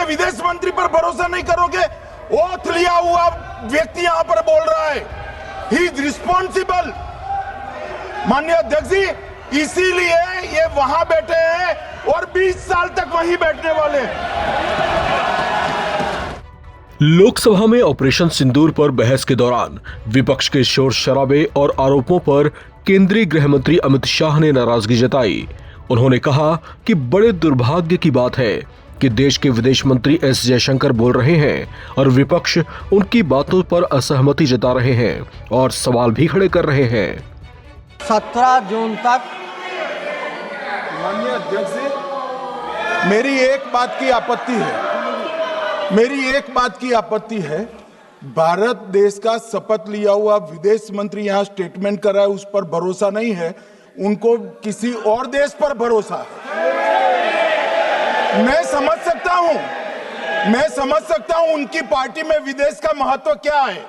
विदेश मंत्री पर भरोसा नहीं करोगे? ओथ लिया हुआ व्यक्ति यहां पर बोल रहा है, ही इज रिस्पॉन्सिबल। माननीय अध्यक्ष जी, इसीलिए ये वहां बैठे हैं और 20 साल तक वहीं बैठने वाले हैं। लोकसभा में ऑपरेशन सिंदूर पर बहस के दौरान विपक्ष के शोर शराबे और आरोपों पर केंद्रीय गृह मंत्री अमित शाह ने नाराजगी जताई। उन्होंने कहा कि बड़े दुर्भाग्य की बात है कि देश के विदेश मंत्री एस जयशंकर बोल रहे हैं और विपक्ष उनकी बातों पर असहमति जता रहे हैं और सवाल भी खड़े कर रहे हैं। 17 जून तक माननीय अध्यक्ष जी, मेरी एक बात की आपत्ति है, भारत देश का शपथ लिया हुआ विदेश मंत्री यहाँ स्टेटमेंट कर रहा है, उस पर भरोसा नहीं है, उनको किसी और देश पर भरोसा है। मैं समझ सकता हूं उनकी पार्टी में विदेश का महत्व क्या है,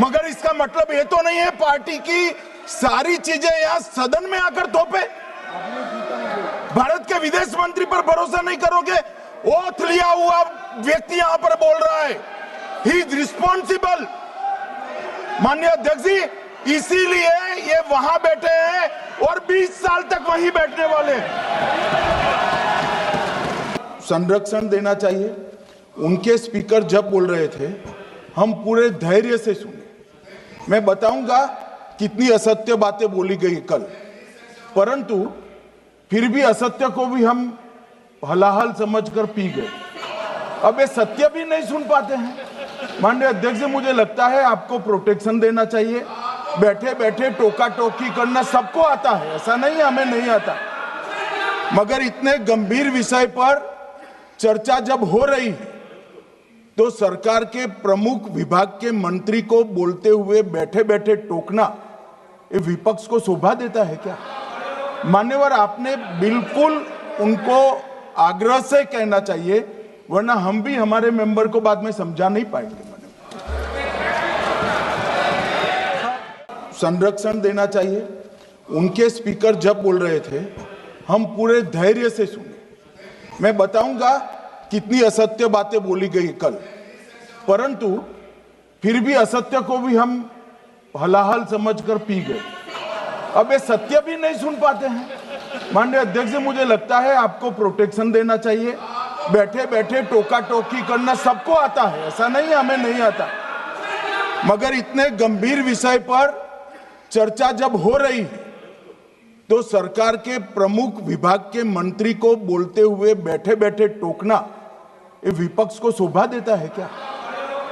मगर इसका मतलब ये तो नहीं है पार्टी की सारी चीजें यहाँ सदन में आकर थोपे। भारत के विदेश मंत्री पर भरोसा नहीं करोगे? ओथ लिया हुआ व्यक्ति यहां पर बोल रहा है, ही इज रिस्पॉन्सिबल। माननीय अध्यक्ष जी, इसीलिए ये वहां बैठे हैं और 20 साल तक वहीं बैठने वाले हैं। संरक्षण देना चाहिए। उनके स्पीकर जब बोल रहे थे, हम पूरे धैर्य से सुने। मैं बताऊंगा कितनी असत्य बातें बोली गई कल, परंतु फिर भी असत्य को भी हम हलाहल समझकर पी गए। अब ये सत्य भी नहीं सुन पाते हैं। माननीय अध्यक्ष, मुझे लगता है आपको प्रोटेक्शन देना चाहिए। बैठे बैठे टोका टोकी करना सबको आता है, ऐसा नहीं हमें नहीं आता, मगर इतने गंभीर विषय पर चर्चा जब हो रही है तो सरकार के प्रमुख विभाग के मंत्री को बोलते हुए बैठे बैठे टोकना ये विपक्ष को शोभा देता है क्या? मान्यवर, आपने बिल्कुल उनको आग्रह से कहना चाहिए, वरना हम भी हमारे मेंबर को बाद में समझा नहीं पाएंगे। संरक्षण देना चाहिए। उनके स्पीकर जब बोल रहे थे, हम पूरे धैर्य से सुने। मैं बताऊंगा कितनी असत्य बातें बोली गई कल, परंतु फिर भी असत्य को भी हम हलाहल समझकर पी गए। अब ये सत्य भी नहीं सुन पाते हैं। माननीय अध्यक्ष, मुझे लगता है आपको प्रोटेक्शन देना चाहिए। बैठे बैठे टोका टोकी करना सबको आता है, ऐसा नहीं हमें नहीं आता, मगर इतने गंभीर विषय पर चर्चा जब हो रही है तो सरकार के प्रमुख विभाग के मंत्री को बोलते हुए बैठे बैठे टोकना ये विपक्ष को शोभा देता है क्या?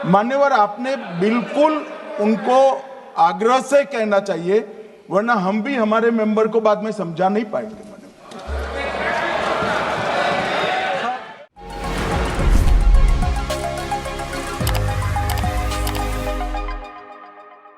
मान्यवर, आपने बिल्कुल उनको आग्रह से कहना चाहिए, वरना हम भी हमारे मेंबर को बाद में समझा नहीं पाएंगे।